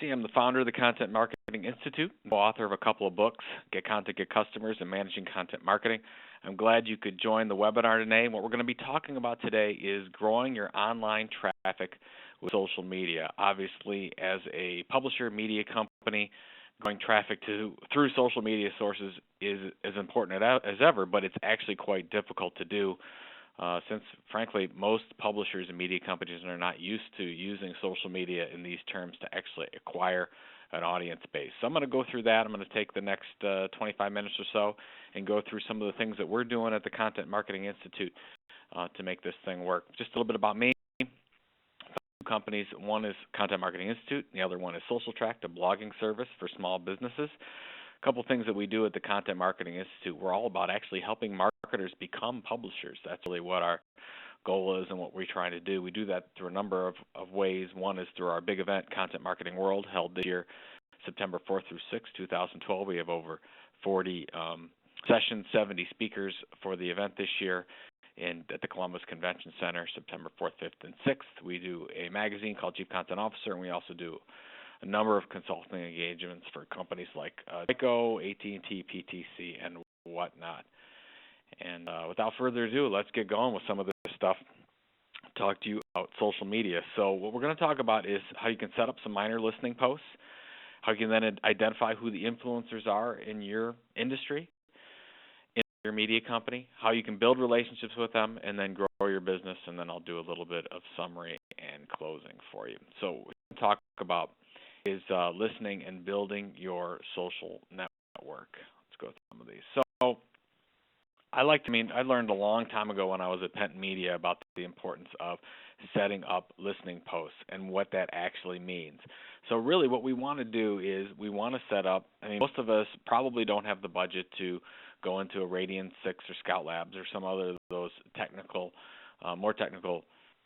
I'm the founder of the Content Marketing Institute, author of a couple of books, Get Content, Get Customers, and Managing Content Marketing. I'm glad you could join the webinar today. What we're going to be talking about today is growing your online traffic with social media. Obviously, as a publisher, media company, growing traffic through social media sources is as important as ever, but it's actually quite difficult to do. Since, frankly, most publishers and media companies are not used to using social media in these terms to actually acquire an audience base. So I'm going to go through that. I'm going to take the next 25 minutes or so and go through some of the things that we're doing at the Content Marketing Institute to make this thing work. Just a little bit about me. Two companies. One is Content Marketing Institute. The other one is Social Tract, a blogging service for small businesses. A couple things that we do at the Content Marketing Institute. We're all about actually helping marketers become publishers. That's really what our goal is and what we're trying to do. We do that through a number of ways. One is through our big event, Content Marketing World, held this year, September 4th through 6th, 2012. We have over 40 sessions, 70 speakers for the event this year. And at the Columbus Convention Center, September 4th, 5th, and 6th, we do a magazine called Chief Content Officer, and we also do a number of consulting engagements for companies like Shweiki, AT&T, PTC, and whatnot. And without further ado, let's get going with some of this stuff. Talk to you about social media. So what we're going to talk about is how you can set up some minor listening posts, how you can then identify who the influencers are in your industry, in your media company, how you can build relationships with them, and then grow your business, and then I'll do a little bit of summary and closing for you. So what we're going to talk about is listening and building your social network. Let's go through some of these. So I learned a long time ago when I was at Penn Media about the importance of setting up listening posts and what that actually means. So really what we want to do is we want to set up, most of us probably don't have the budget to go into a Radian 6 or Scout Labs or some other of those technical, more technical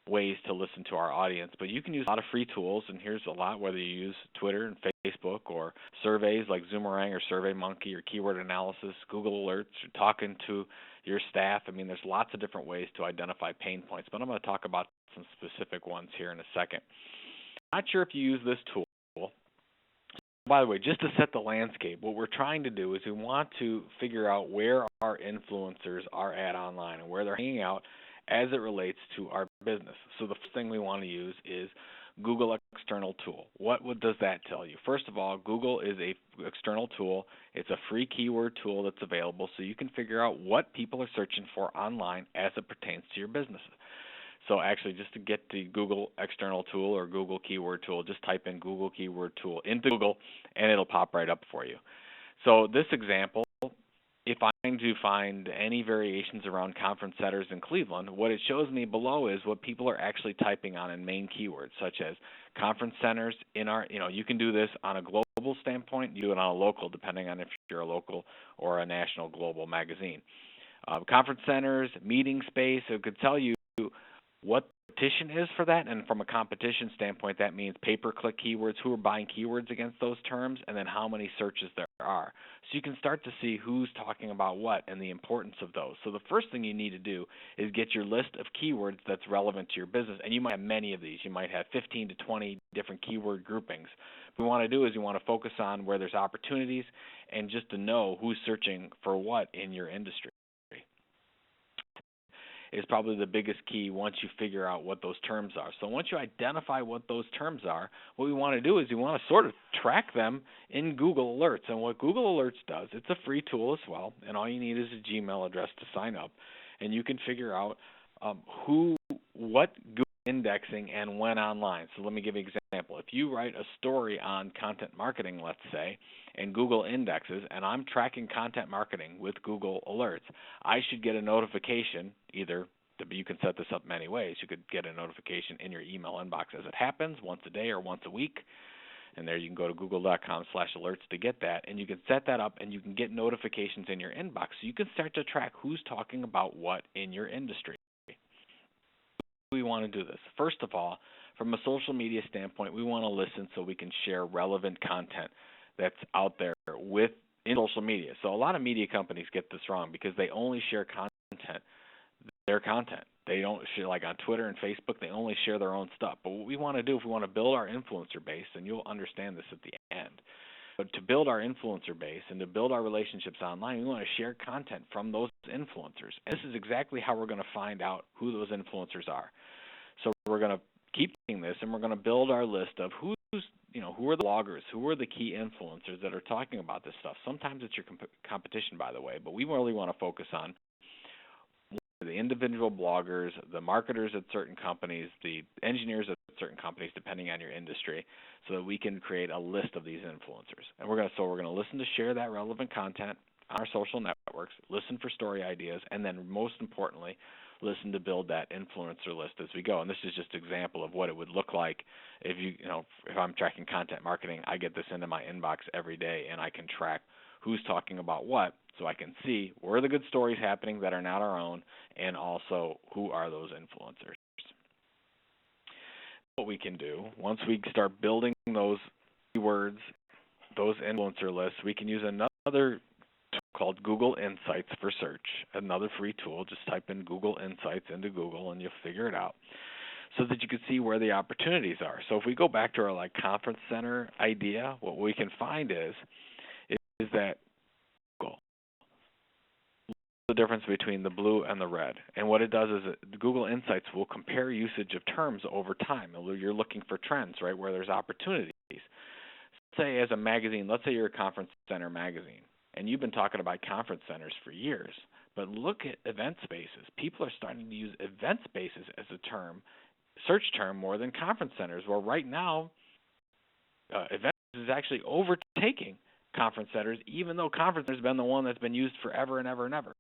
ways to listen to our audience, but you can use a lot of free tools, and here's a lot, whether you use Twitter and Facebook or surveys like Zoomerang or SurveyMonkey or keyword analysis, Google Alerts, or talking to your staff. There's lots of different ways to identify pain points, but I'm going to talk about some specific ones here in a second. Not sure if you use this tool. By the way, just to set the landscape, what we're trying to do is we want to figure out where our influencers are at online and where they're hanging out as it relates to our business. So the first thing we want to use is Google External Tool. What does that tell you? First of all, Google is an external tool. It's a free keyword tool that's available so you can figure out what people are searching for online as it pertains to your business. So actually, just to get the Google External Tool or Google Keyword Tool, just type in Google Keyword Tool into Google and it'll pop right up for you. So this example, if I'm to find any variations around conference centers in Cleveland, what it shows me below is what people are actually typing on in main keywords, such as conference centers in our, you can do this on a global standpoint, you do it on a local, depending on if you're a local or a national global magazine. Conference centers, meeting space, it could tell you what the competition is for that, and from a competition standpoint, that means pay-per-click keywords, who are buying keywords against those terms, and then how many searches there are. So you can start to see who's talking about what and the importance of those. So the first thing you need to do is get your list of keywords that's relevant to your business, and you might have many of these. You might have 15 to 20 different keyword groupings. What we want to do is we want to focus on where there's opportunities and just to know who's searching for what in your industry. Is probably the biggest key once you figure out what those terms are. So once you identify what those terms are, what we want to do is we want to sort of track them in Google Alerts. And what Google Alerts does, it's a free tool as well, and all you need is a Gmail address to sign up. And you can figure out what Google indexing and when online. So let me give you an example. If you write a story on content marketing, let's say, and Google indexes, and I'm tracking content marketing with Google Alerts, I should get a notification, either you can set this up many ways. You could get a notification in your email inbox as it happens, once a day or once a week. And there you can go to google.com/alerts to get that. And you can set that up and you can get notifications in your inbox. So you can start to track who's talking about what in your industry. We want to do this. First of all, from a social media standpoint, we want to listen so we can share relevant content that's out there in social media. So a lot of media companies get this wrong because they only share their content. They don't share, like on Twitter and Facebook, they only share their own stuff. But what we want to do, if we want to build our influencer base, and you'll understand this at the end, but to build our influencer base and to build our relationships online, we want to share content from those influencers. And this is exactly how we're going to find out who those influencers are. So we're going to keep doing this, and we're going to build our list of who are the bloggers, who are the key influencers that are talking about this stuff. Sometimes it's your competition, by the way, but we really want to focus on the individual bloggers, the marketers at certain companies, the engineers at certain companies, depending on your industry, so that we can create a list of these influencers. And we're going to listen to share that relevant content on our social networks, listen for story ideas, and then most importantly, listen to build that influencer list as we go. And this is just an example of what it would look like if if I'm tracking content marketing. I get this into my inbox every day, and I can track who's talking about what, so I can see where are the good stories happening that are not our own, and also who are those influencers. What we can do, once we start building those keywords, those influencer lists, we can use another tool called Google Insights for search, another free tool. Just type in Google Insights into Google and you'll figure it out, so that you can see where the opportunities are. So if we go back to our conference center idea, what we can find is that Google, the difference between the blue and the red. And what it does is Google Insights will compare usage of terms over time. You're looking for trends, right, where there's opportunities. Say as a magazine, let's say you're a conference center magazine, and you've been talking about conference centers for years, but look at event spaces. People are starting to use event spaces as a search term more than conference centers. Well, right now, event is actually overtaking conference centers, even though conference centers have been the one that's been used forever and ever and ever.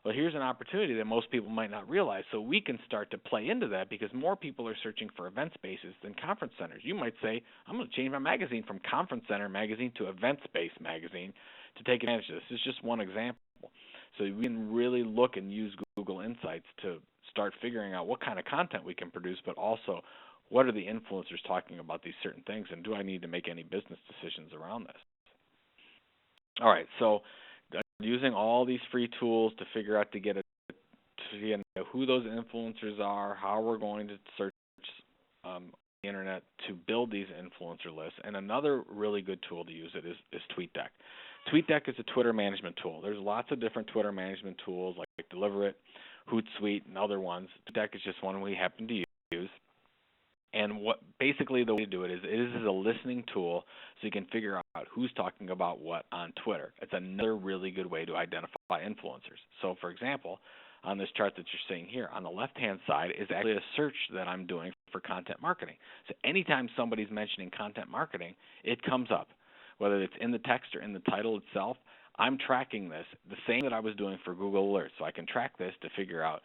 Well, here's an opportunity that most people might not realize, so we can start to play into that because more people are searching for event spaces than conference centers. You might say, I'm going to change my magazine from conference center magazine to event space magazine to take advantage of this. This is just one example. So we can really look and use Google Insights to start figuring out what kind of content we can produce, but also what are the influencers talking about these certain things, and do I need to make any business decisions around this? All right, so using all these free tools to figure out to who those influencers are, how we're going to search the internet to build these influencer lists. And another really good tool to use is TweetDeck. TweetDeck is a Twitter management tool. There's lots of different Twitter management tools like Deliverit, Hootsuite, and other ones. TweetDeck is just one we happen to use. And basically the way to do it is a listening tool, so you can figure out who's talking about what on Twitter. It's another really good way to identify influencers. So, for example, on this chart that you're seeing here, on the left-hand side is actually a search that I'm doing for content marketing. So anytime somebody's mentioning content marketing, it comes up. Whether it's in the text or in the title itself, I'm tracking this, the same that I was doing for Google Alerts. So I can track this to figure out,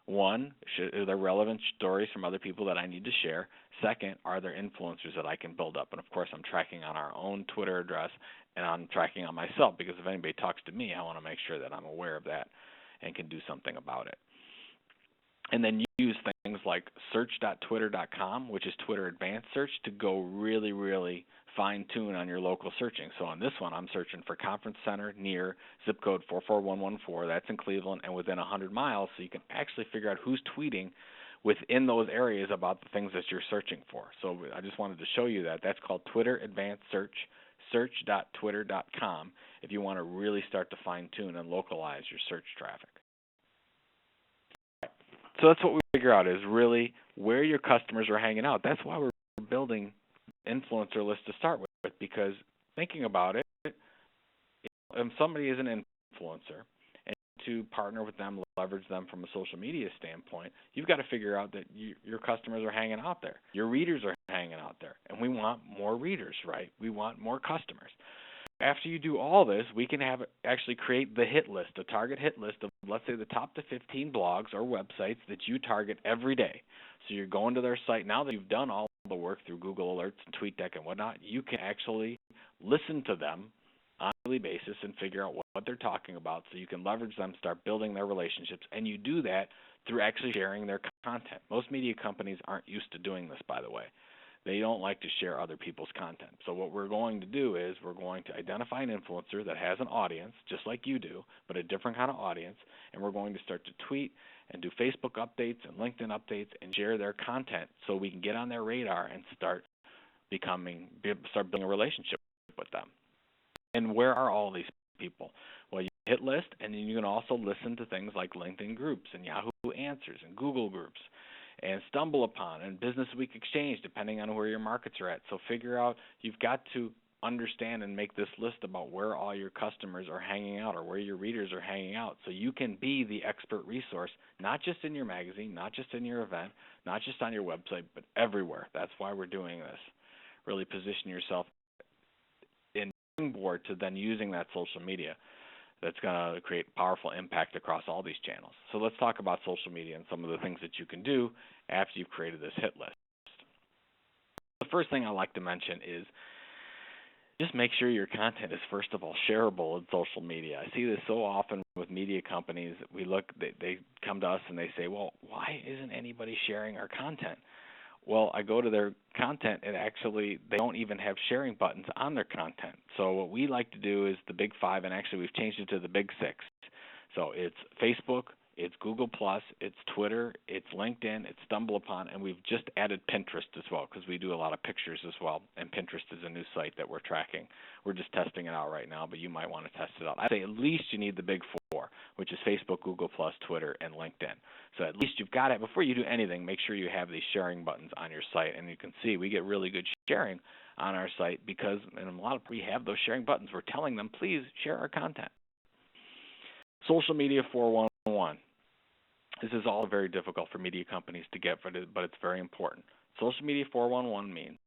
one, are there relevant stories from other people that I need to share? Second, are there influencers that I can build up? And, of course, I'm tracking on our own Twitter address, and I'm tracking on myself, because if anybody talks to me, I want to make sure that I'm aware of that and can do something about it. And then use things like search.twitter.com, which is Twitter Advanced Search, to go really, really fine-tune on your local searching. So on this one, I'm searching for conference center near zip code 44114. That's in Cleveland and within 100 miles, so you can actually figure out who's tweeting within those areas about the things that you're searching for. So I just wanted to show you that. That's called Twitter Advanced Search, search.twitter.com, if you want to really start to fine-tune and localize your search traffic. So that's what we figure out, is really where your customers are hanging out. That's why we're building influencer lists to start with, because thinking about it, if somebody is an influencer and to partner with them, leverage them from a social media standpoint, you've got to figure out that your customers are hanging out there. Your readers are hanging out there. And we want more readers, right? We want more customers. After you do all this, we can actually create the hit list, a target hit list of, let's say, the top to 15 blogs or websites that you target every day. So you're going to their site. Now that you've done all the work through Google Alerts and TweetDeck and whatnot, you can actually listen to them on a daily basis and figure out what they're talking about, so you can leverage them, start building their relationships, and you do that through actually sharing their content. Most media companies aren't used to doing this, by the way. They don't like to share other people's content. So what we're going to do is we're going to identify an influencer that has an audience, just like you do, but a different kind of audience, and we're going to start to tweet and do Facebook updates and LinkedIn updates and share their content so we can get on their radar and start building a relationship with them. And where are all these people? Well, you hit list, and then you can also listen to things like LinkedIn groups and Yahoo Answers and Google groups and Stumble Upon and Business Week Exchange, depending on where your markets are at. So figure out, you've got to understand and make this list about where all your customers are hanging out or where your readers are hanging out, so you can be the expert resource, not just in your magazine, not just in your event, not just on your website, but everywhere. That's why we're doing this. Really position yourself in board to then using that social media. That's going to create powerful impact across all these channels. So let's talk about social media and some of the things that you can do after you've created this hit list. The first thing I like to mention is just make sure your content is, first of all, shareable in social media. I see this so often with media companies. They come to us and they say, well, why isn't anybody sharing our content? Well, I go to their content, and actually they don't even have sharing buttons on their content. So what we like to do is the big 5, and actually we've changed it to the big 6. So it's Facebook, it's Google+, it's Twitter, it's LinkedIn, it's Stumble Upon, and we've just added Pinterest as well because we do a lot of pictures as well, and Pinterest is a new site that we're tracking. We're just testing it out right now, but you might want to test it out. I'd say at least you need the big 4, which is Facebook, Google+, Twitter, and LinkedIn. So at least you've got it. Before you do anything, make sure you have these sharing buttons on your site, and you can see we get really good sharing on our site because in a lot of we have those sharing buttons. We're telling them, please share our content. Social Media 411. This is all very difficult for media companies to get, but it's very important. Social Media 411 means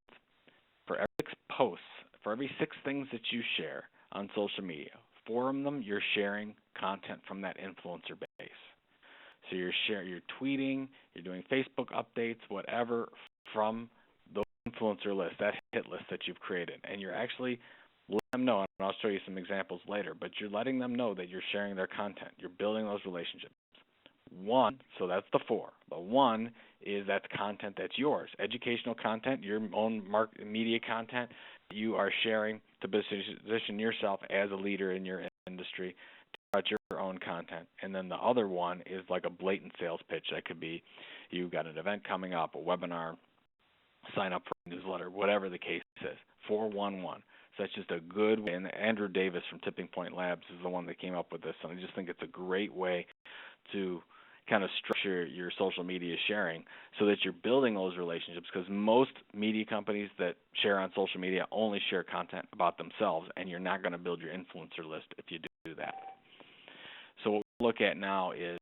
for every 6 posts, for every 6 things that you share on social media, 4 of them you're sharing content from that influencer base. So you're tweeting, you're doing Facebook updates, whatever, from those influencer lists, that hit list that you've created, and you're actually letting them know, and I'll show you some examples later, but you're letting them know that you're sharing their content. You're building those relationships. 1, so that's the 4. The 1 is that's content that's yours, educational content, your own media content you are sharing to position yourself as a leader in your industry, about your own content. And then the other one is like a blatant sales pitch. That could be you've got an event coming up, a webinar, sign up for a newsletter, whatever the case is. 411. So that's just a good way. And Andrew Davis from Tipping Point Labs is the one that came up with this. And I just think it's a great way to kind of structure your social media sharing so that you're building those relationships, because most media companies that share on social media only share content about themselves, and you're not going to build your influencer list if you do that. So what we'll look at now is,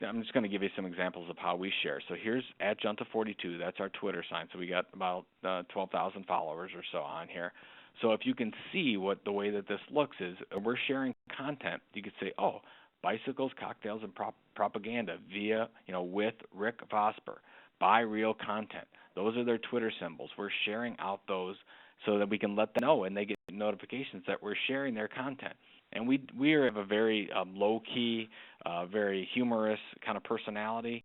I'm just going to give you some examples of how we share. So here's @Junta42. That's our Twitter sign. So we got about 12,000 followers or so on here. So if you can see what the way that this looks is, we're sharing content. You could say, oh, bicycles, cocktails, and propaganda via, with Rick Vosper. Buy real content. Those are their Twitter symbols. We're sharing out those so that we can let them know, and they get notifications that we're sharing their content. And we have a very low-key, very humorous kind of personality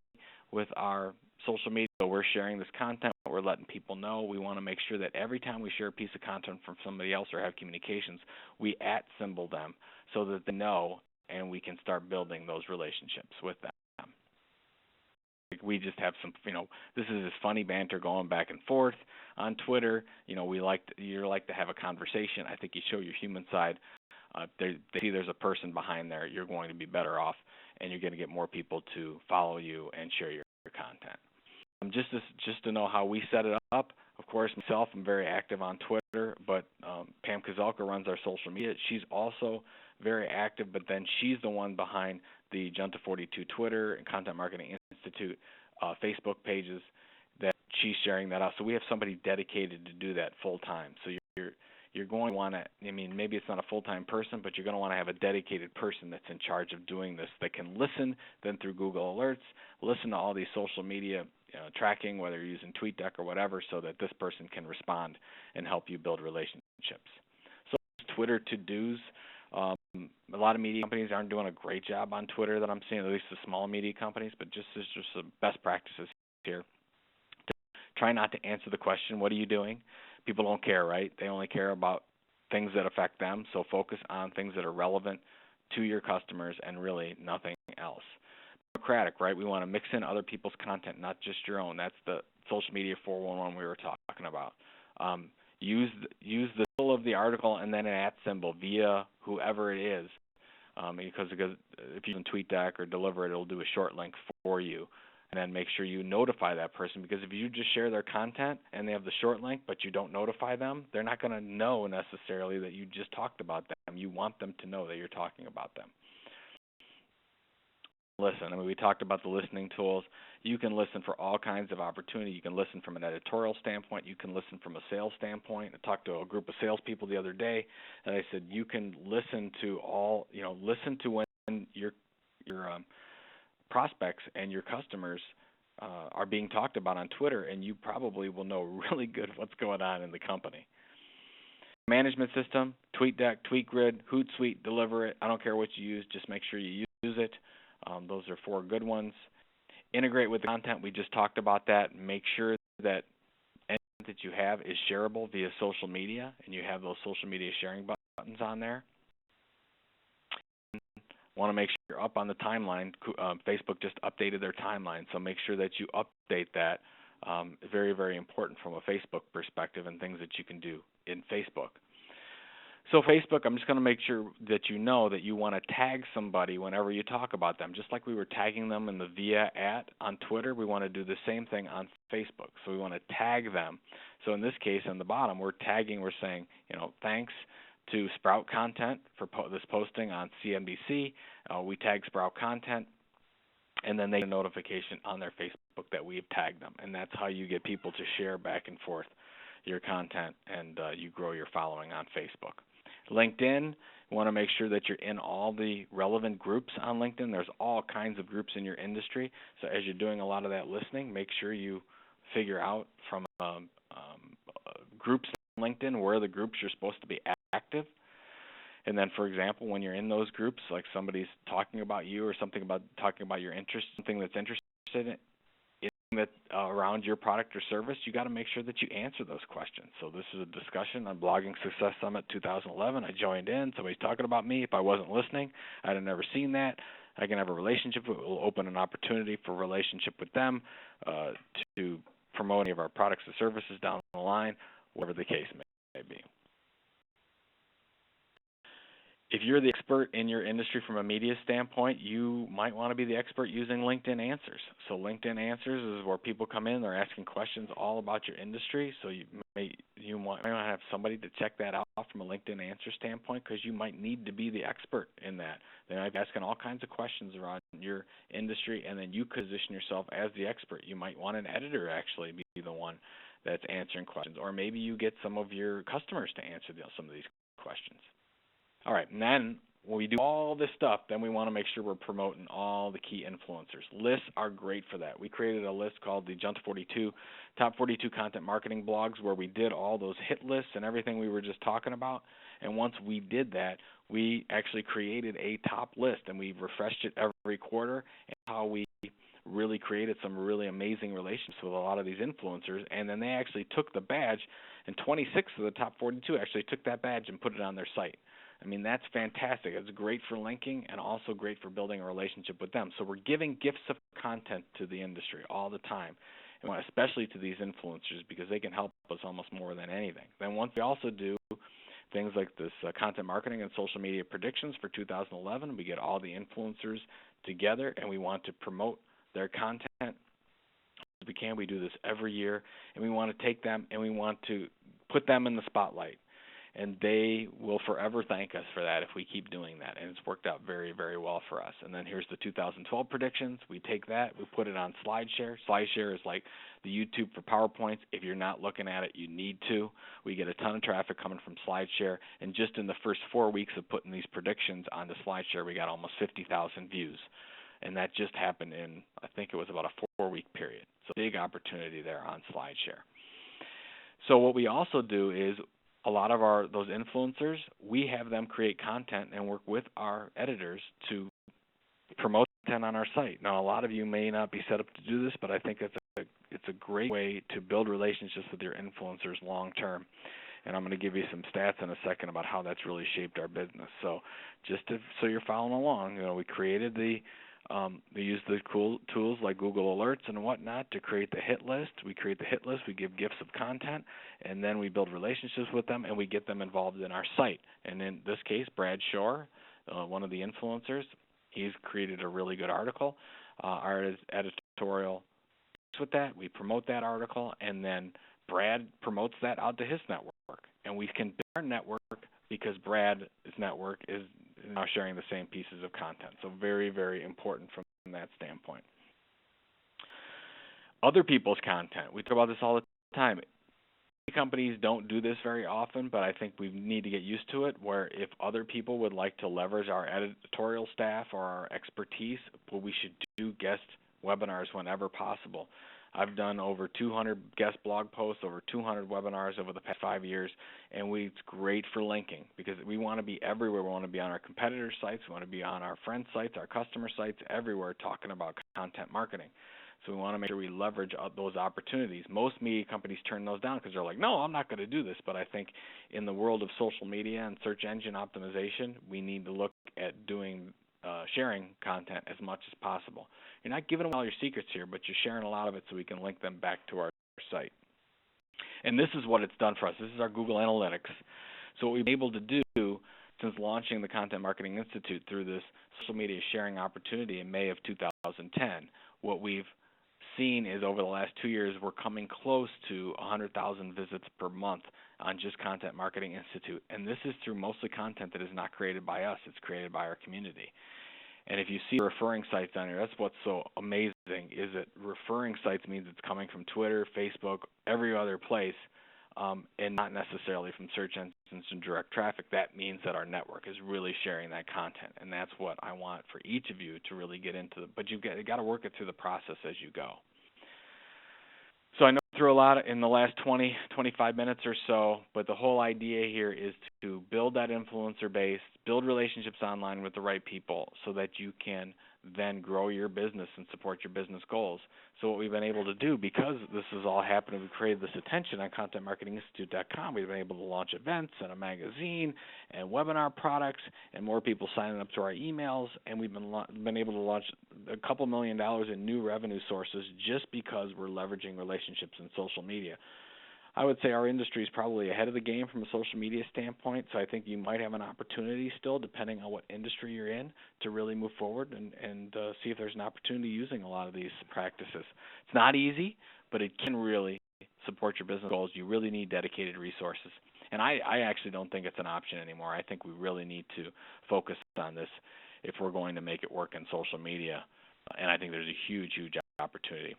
with our social media. So we're sharing this content. We're letting people know. We want to make sure that every time we share a piece of content from somebody else or have communications, we @symbol them so that they know, and we can start building those relationships with them. We just have some, this is this funny banter going back and forth on Twitter. You like to have a conversation. I think you show your human side. They see there's a person behind there. You're going to be better off, and you're going to get more people to follow you and share your content. Just to know how we set it up, of course, myself, I'm very active on Twitter, but Pam Kazelka runs our social media. She's also very active, but then she's the one behind the Junta42 Twitter and Content Marketing Institute Facebook pages that she's sharing that out. So we have somebody dedicated to do that full time. So you're going to want to, maybe it's not a full-time person, but you're going to want to have a dedicated person that's in charge of doing this, that can listen then through Google Alerts, listen to all these social media tracking, whether you're using TweetDeck or whatever, so that this person can respond and help you build relationships. So Twitter to-dos. A lot of media companies aren't doing a great job on Twitter that I'm seeing, at least the small media companies, but just the best practices here. Try not to answer the question, what are you doing? People don't care, right? They only care about things that affect them, so focus on things that are relevant to your customers and really nothing else. Democratic, right? We want to mix in other people's content, not just your own. That's the social media 411 we were talking about. Use the title of the article and then an @ symbol via whoever it is, because if you can TweetDeck or deliver it, it'll do a short link for you. And then make sure you notify that person, because if you just share their content and they have the short link but you don't notify them, they're not going to know necessarily that you just talked about them. You want them to know that you're talking about them. Listen, I mean, we talked about the listening tools. You can listen for all kinds of opportunity. You can listen from an editorial standpoint. You can listen from a sales standpoint. I talked to a group of salespeople the other day, and I said you can listen to listen to when your prospects and your customers are being talked about on Twitter, and you probably will know really good what's going on in the company. Management system, TweetDeck, TweetGrid, Hootsuite, Deliver It. I don't care what you use, just make sure you use it. Those are 4 good ones. Integrate with the content. We just talked about that. Make sure that anything that you have is shareable via social media, and you have those social media sharing buttons on there. Want to make sure you're up on the timeline. Facebook just updated their timeline, so make sure that you update that. Very, very important from a Facebook perspective and things that you can do in Facebook. So Facebook, I'm just going to make sure that you know that you want to tag somebody whenever you talk about them. Just like we were tagging them in the via on Twitter, we want to do the same thing on Facebook. So we want to tag them. So in this case, on the bottom, we're saying, thanks to Sprout Content for this posting on CNBC. We tag Sprout Content, and then they get a notification on their Facebook that we've tagged them. And that's how you get people to share back and forth your content, and you grow your following on Facebook. LinkedIn, you want to make sure that you're in all the relevant groups on LinkedIn. There's all kinds of groups in your industry. So as you're doing a lot of that listening, make sure you figure out from groups on LinkedIn where the groups you're supposed to be active. And then, for example, when you're in those groups, like somebody's talking about you or talking about your interest, something that's interested in that around your product or service, you got to make sure that you answer those questions. So this is a discussion on Blogging Success Summit 2011. I joined in. Somebody's talking about me. If I wasn't listening, I'd have never seen that. I can have a relationship. It will open an opportunity for a relationship with them to promote any of our products or services down the line, whatever the case may be. If you're the expert in your industry from a media standpoint, you might want to be the expert using LinkedIn Answers. So LinkedIn Answers is where people come in, they're asking questions all about your industry. So you might have somebody to check that out from a LinkedIn Answer standpoint, because you might need to be the expert in that. They might be asking all kinds of questions around your industry, and then you position yourself as the expert. You might want an editor actually be the one that's answering questions, or maybe you get some of your customers to answer some of these questions. All right, and then when we do all this stuff, then we want to make sure we're promoting all the key influencers. Lists are great for that. We created a list called the Top 42 Content Marketing Blogs, where we did all those hit lists and everything we were just talking about. And once we did that, we actually created a top list, and we refreshed it every quarter, and how we really created some really amazing relationships with a lot of these influencers. And then they actually took the badge, and 26 of the top 42 actually took that badge and put it on their site. I mean, that's fantastic. It's great for linking and also great for building a relationship with them. So we're giving gifts of content to the industry all the time, and especially to these influencers, because they can help us almost more than anything. Then once we also do things like this content marketing and social media predictions for 2011, we get all the influencers together, and we want to promote their content as we can. We do this every year, and we want to take them and we want to put them in the spotlight. And they will forever thank us for that if we keep doing that. And it's worked out very, very well for us. And then here's the 2012 predictions. We take that, we put it on SlideShare. SlideShare is like the YouTube for PowerPoints. If you're not looking at it, you need to. We get a ton of traffic coming from SlideShare. And just in the first 4 weeks of putting these predictions onto SlideShare, we got almost 50,000 views. And that just happened in, I think it was about a 4-week period. So big opportunity there on SlideShare. So what we also do is, a lot of those influencers, we have them create content and work with our editors to promote content on our site. Now, a lot of you may not be set up to do this, but I think it's It's a great way to build relationships with your influencers long term. And I'm going to give you some stats in a second about how that's really shaped our business. So so you're following along, we created we use the cool tools like Google Alerts and whatnot to create the hit list. We create the hit list, we give gifts of content, and then we build relationships with them, and we get them involved in our site. And in this case, Brad Shore, one of the influencers, he's created a really good article. Our editorial with that, we promote that article, and then Brad promotes that out to his network. And we can build our network because Brad's network is now sharing the same pieces of content. So very, very important from that standpoint. Other people's content. We talk about this all the time. Companies don't do this very often, but I think we need to get used to it, where if other people would like to leverage our editorial staff or our expertise, well, we should do guest webinars whenever possible. I've done over 200 guest blog posts, over 200 webinars over the past 5 years, and it's great for linking because we want to be everywhere. We want to be on our competitor sites. We want to be on our friend sites, our customer sites, everywhere talking about content marketing. So we want to make sure we leverage those opportunities. Most media companies turn those down because they're like, no, I'm not going to do this. But I think in the world of social media and search engine optimization, we need to look at sharing content as much as possible. You're not giving away all your secrets here, but you're sharing a lot of it so we can link them back to our site. And this is what it's done for us. This is our Google Analytics. So what we've been able to do since launching the Content Marketing Institute through this social media sharing opportunity in May of 2010, what we've seen is over the last 2 years, we're coming close to 100,000 visits per month on just Content Marketing Institute. And this is through mostly content that is not created by us. It's created by our community. And if you see referring sites on here, that's what's so amazing, is that referring sites means it's coming from Twitter, Facebook, every other place, and not necessarily from search engines and direct traffic. That means that our network is really sharing that content, and that's what I want for each of you to really get into. But you've got to work it through the process as you go. So I know through a lot in the last 20, 25 minutes or so, but the whole idea here is to build that influencer base, build relationships online with the right people so that you can then grow your business and support your business goals. So what we've been able to do, because this is all happening, we created this attention on ContentMarketingInstitute.com. We've been able to launch events and a magazine and webinar products and more people signing up to our emails, and we've been able to launch a couple $1 million in new revenue sources just because we're leveraging relationships in social media. I would say our industry is probably ahead of the game from a social media standpoint, so I think you might have an opportunity still, depending on what industry you're in, to really move forward and see if there's an opportunity using a lot of these practices. It's not easy, but it can really support your business goals. You really need dedicated resources. And I actually don't think it's an option anymore. I think we really need to focus on this if we're going to make it work in social media, and I think there's a huge, huge opportunity.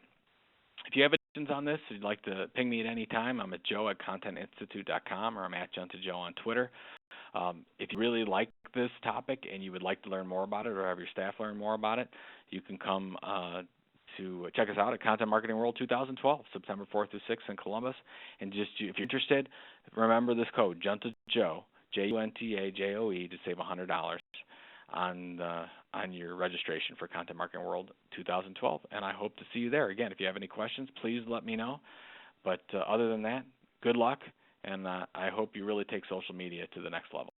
If you have questions on this, if you'd like to ping me at any time, I'm at joe@contentinstitute.com, or I'm at JuntaJoe on Twitter. If you really like this topic and you would like to learn more about it or have your staff learn more about it, you can come to check us out at Content Marketing World 2012, September 4th through 6th in Columbus. And just if you're interested, remember this code, JuntaJoe, JUNTAJOE, to save $100 on your registration for Content Marketing World 2012, and I hope to see you there. Again, if you have any questions, please let me know. But other than that, good luck, and I hope you really take social media to the next level.